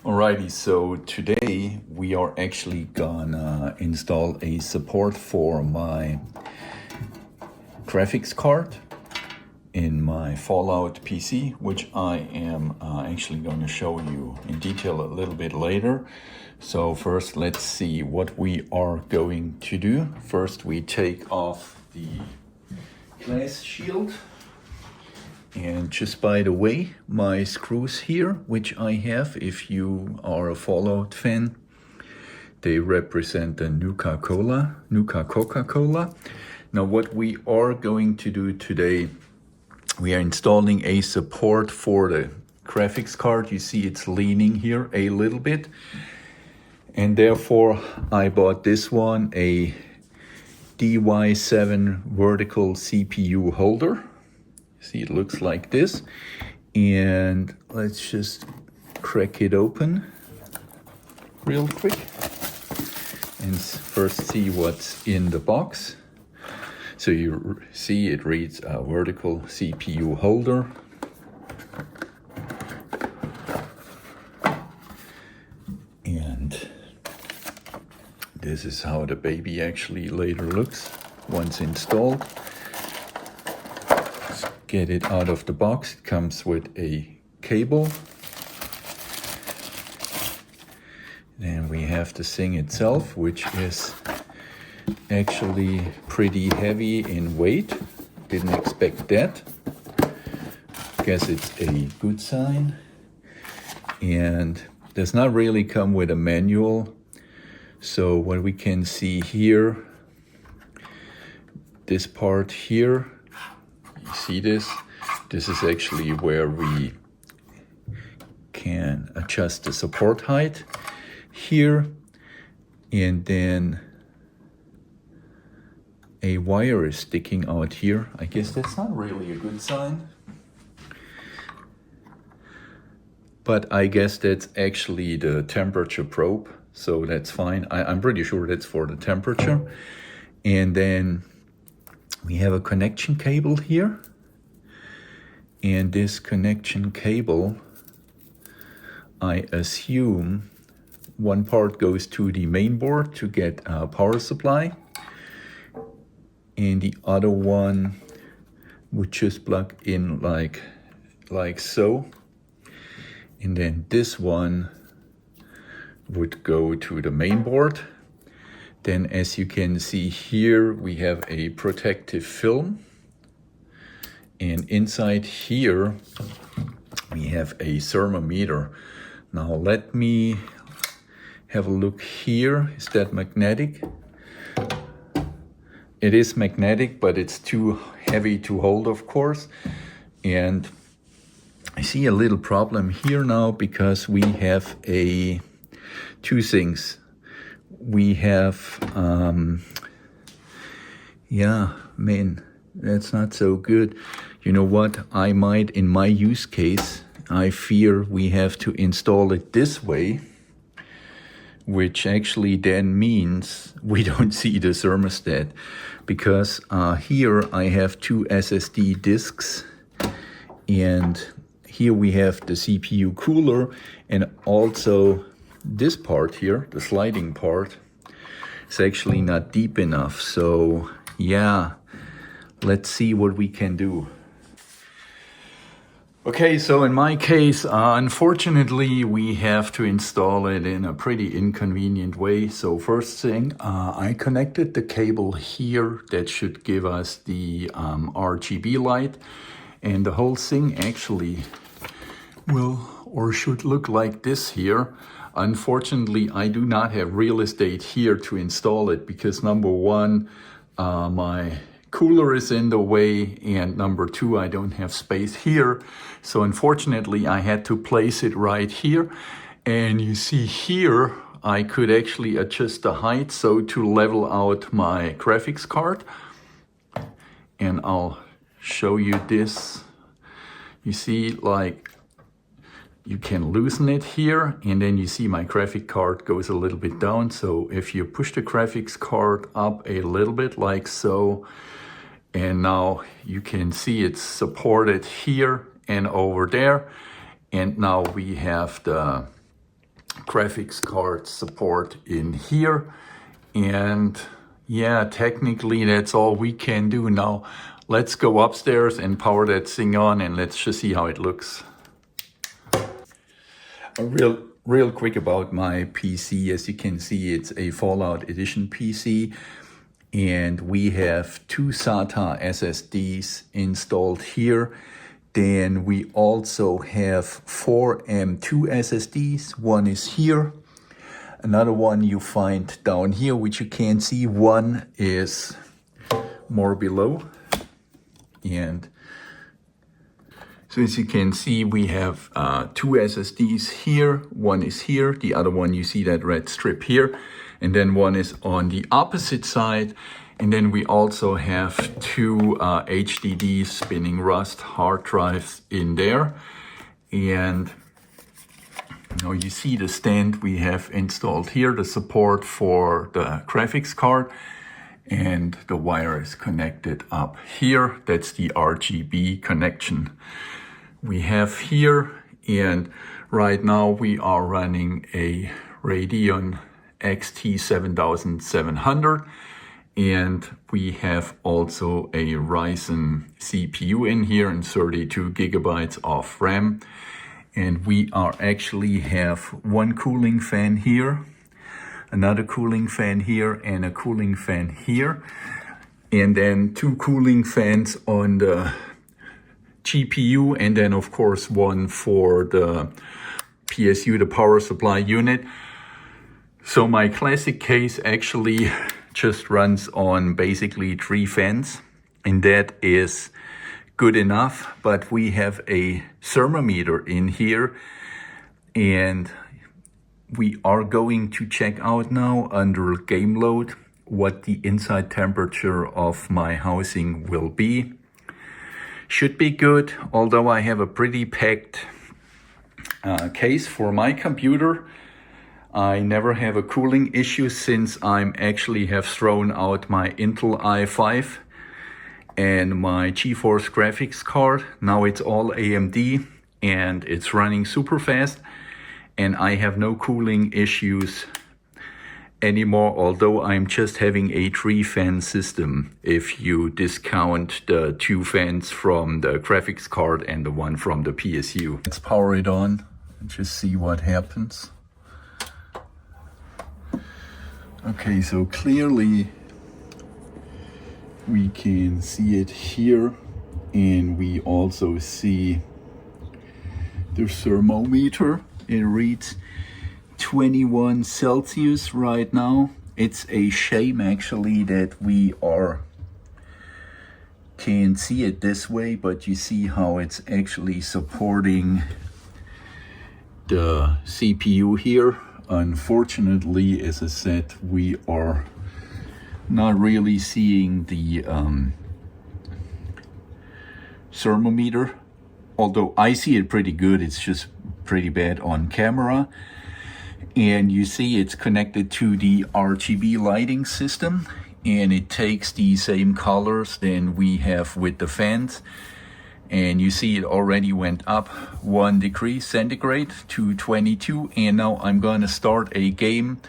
Alrighty, so today we are actually gonna install a support for my graphics card in my Fallout PC, which I am actually going to show you in detail a little bit later. So first, let's see what we are going to do. First, we take off the glass shield. And just by the way, my screws here, which I have, if you are a Fallout fan, they represent the Nuka Coca-Cola. Now what we are going to do today, we are installing a support for the graphics card. You see it's leaning here a little bit. And therefore I bought this one, a DY7 vertical CPU holder. See, it looks like this. And let's just crack it open real quick. And first see what's in the box. So you see it reads a vertical CPU holder. And this is how the baby actually later looks once installed. Get it out of the box. It comes with a cable. Then we have the thing itself, which is actually pretty heavy in weight. Didn't expect that. Guess it's a good sign. And does not really come with a manual. So what we can see here, this part here, you see this? This is actually where we can adjust the support height here. And then a wire is sticking out here. I guess that's not really a good sign. But I guess that's actually the temperature probe. So that's fine. I'm pretty sure that's for the temperature. And then we have a connection cable here. And this connection cable, I assume one part goes to the main board to get a power supply. And the other one would just plug in like so. And then this one would go to the main board. Then as you can see here, we have a protective film. And inside here, we have a thermometer. Now let me have a look here. Is that magnetic? It is magnetic, but it's too heavy to hold, of course. And I see a little problem here now because we have two things. We have, that's not so good. You know what? I might, in my use case, I fear we have to install it this way, which actually then means we don't see the thermostat, because here I have two SSD disks, and here we have the CPU cooler, and also this part here, the sliding part, is actually not deep enough. So yeah, let's see what we can do. Okay, so in my case, unfortunately, we have to install it in a pretty inconvenient way. So first thing, I connected the cable here that should give us the RGB light. And the whole thing actually will or should look like this here. Unfortunately, I do not have real estate here to install it because number one, my cooler is in the way, and number two, I don't have space here. So unfortunately, I had to place it right here. And you see here, I could actually adjust the height so to level out my graphics card. And I'll show you this. You see, like, you can loosen it here, and then you see my graphic card goes a little bit down. So if you push the graphics card up a little bit like so, and now you can see it's supported here and over there. And now we have the graphics card support in here. And yeah, technically that's all we can do now. Let's go upstairs and power that thing on, and let's just see how it looks. Real quick about my PC. As you can see, it's a Fallout Edition PC, and we have 2 SATA SSDs installed here. Then we also have 4 M2 SSDs. One is here. Another one you find down here, which you can't see. One is more below. And so as you can see, we have 2 SSDs here. One is here. The other one, you see that red strip here. And then one is on the opposite side. And then we also have 2 HDD spinning rust hard drives in there. And now you see the stand we have installed here, the support for the graphics card. And the wire is connected up here. That's the RGB connection we have here. And right now we are running a Radeon XT 7700. And we have also a Ryzen CPU in here and 32 gigabytes of RAM. And we actually have one cooling fan here, another cooling fan here, and a cooling fan here. And then 2 cooling fans on the GPU, and then of course one for the PSU, the power supply unit. So my classic case actually just runs on basically 3 fans, and that is good enough. But we have a thermometer in here, and we are going to check out now under game load what the inside temperature of my housing will be. Should be good, although I have a pretty packed case for my computer. I never have a cooling issue since I'm actually have thrown out my Intel i5 and my GeForce graphics card. Now it's all AMD and it's running super fast, and I have no cooling issues anymore, although I'm just having a 3-fan system if you discount the 2 fans from the graphics card and the one from the PSU. Let's power it on and just see what happens. Okay, so clearly we can see it here, and we also see the thermometer. It reads 21 Celsius right now. It's a shame actually that we can't see it this way, but you see how it's actually supporting the CPU here. Unfortunately, as I said, we are not really seeing the thermometer, although I see it pretty good. It's just pretty bad on camera. And you see it's connected to the RGB lighting system, and it takes the same colors than we have with the fans. And you see it already went up 1 degree centigrade to 22. And now I'm gonna start a game,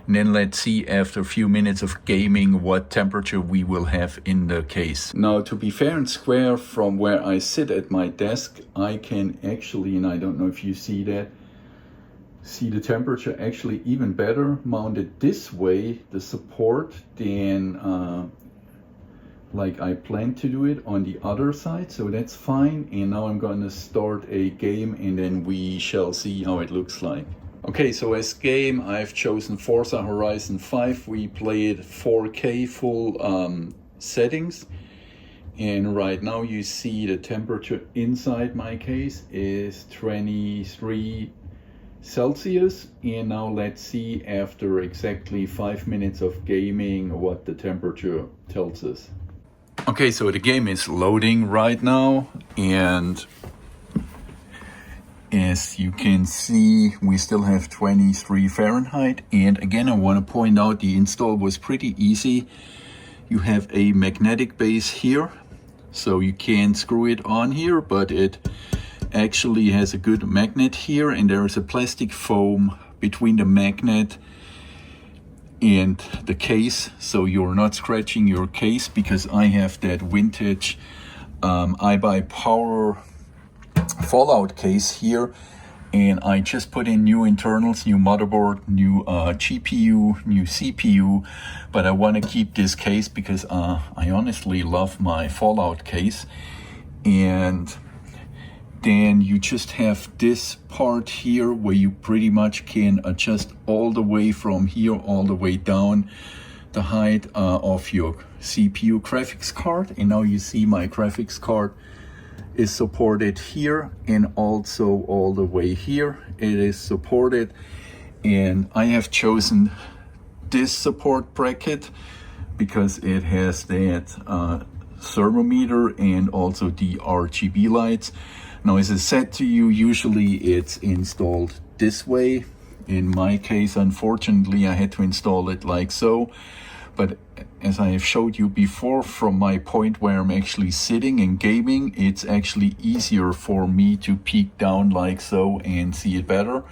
and then let's see after a few minutes of gaming what temperature we will have in the case. Now, to be fair and square, from where I sit at my desk, I can actually, and I don't know if you see that, see the temperature actually even better mounted this way, the support, than like I plan to do it on the other side. So that's fine. And now I'm going to start a game, and then we shall see how it looks like. Okay, so as game, I've chosen Forza Horizon 5. We played 4K full settings. And right now you see the temperature inside my case is 23 Celsius. And now let's see after exactly 5 minutes of gaming what the temperature tells us. Okay, so the game is loading right now, and as you can see, we still have 23 Fahrenheit. And again, I want to point out the install was pretty easy. You have a magnetic base here, so you can screw it on here, but it actually has a good magnet here, and there is a plastic foam between the magnet and the case, so you're not scratching your case, because I have that vintage iBuyPower Fallout case here, and I just put in new internals, new motherboard, new GPU, new CPU, but I want to keep this case because I honestly love my Fallout case. And then you just have this part here where you pretty much can adjust all the way from here all the way down the height of your CPU graphics card. And now you see my graphics card is supported here, and also all the way here it is supported. And I have chosen this support bracket because it has that thermometer and also the RGB lights. Now, as I said to you, usually it's installed this way. In my case, unfortunately, I had to install it like so. But as I have showed you before, from my point where I'm actually sitting and gaming, it's actually easier for me to peek down like so and see it better.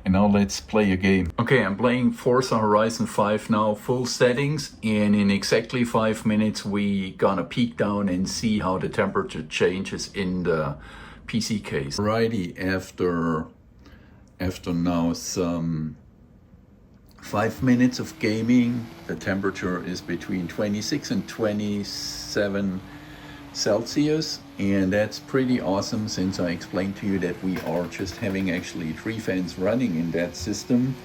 And now let's play a game. Okay, I'm playing Forza Horizon 5 now, full settings, and in exactly 5 minutes we gonna peek down and see how the temperature changes in the PC case. Alrighty, after now some 5 minutes of gaming, the temperature is between 26 and 27 Celsius, and that's pretty awesome, since I explained to you that we are just having actually 3 fans running in that system.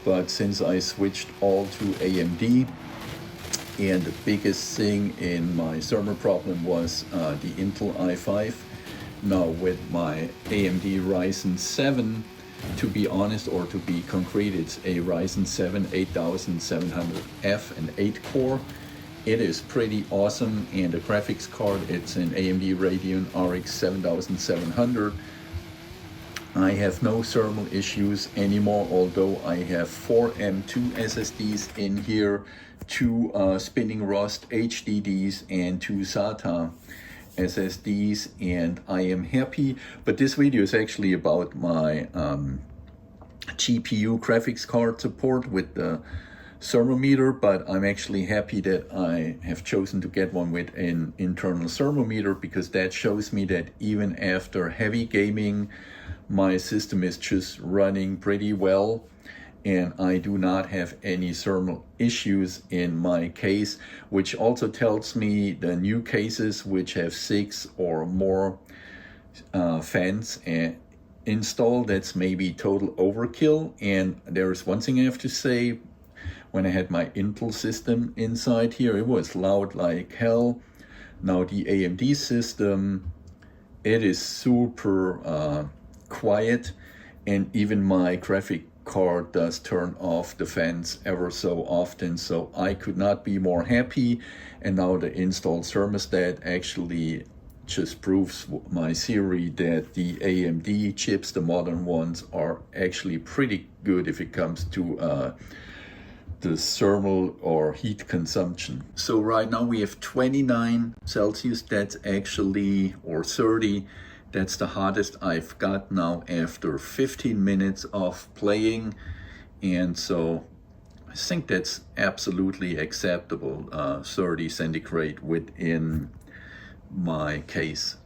But since I switched all to AMD, and the biggest thing in my thermal problem was the Intel i5. Now with my AMD Ryzen 7, to be honest, or to be concrete, it's a Ryzen 7 8700F and 8 core. It is pretty awesome, and the graphics card, it's an AMD Radeon RX 7700. I have no thermal issues anymore, although I have 4 M2 SSDs in here, 2 Spinning Rust HDDs, and 2 SATA SSDs, and I am happy. But this video is actually about my GPU graphics card support with the thermometer, but I'm actually happy that I have chosen to get one with an internal thermometer, because that shows me that even after heavy gaming, my system is just running pretty well, and I do not have any thermal issues in my case, which also tells me the new cases which have 6 or more fans installed, that's maybe total overkill. And there is one thing I have to say. When I had my Intel system inside here, it was loud like hell. Now the AMD system, it is super quiet, and even my graphic card does turn off the fans ever so often, so I could not be more happy. And now the installed thermostat actually just proves my theory that the AMD chips, the modern ones, are actually pretty good if it comes to the thermal or heat consumption. So right now we have 29 Celsius, that's actually, or 30, that's the hottest I've got now after 15 minutes of playing. And so I think that's absolutely acceptable, 30 centigrade within my case.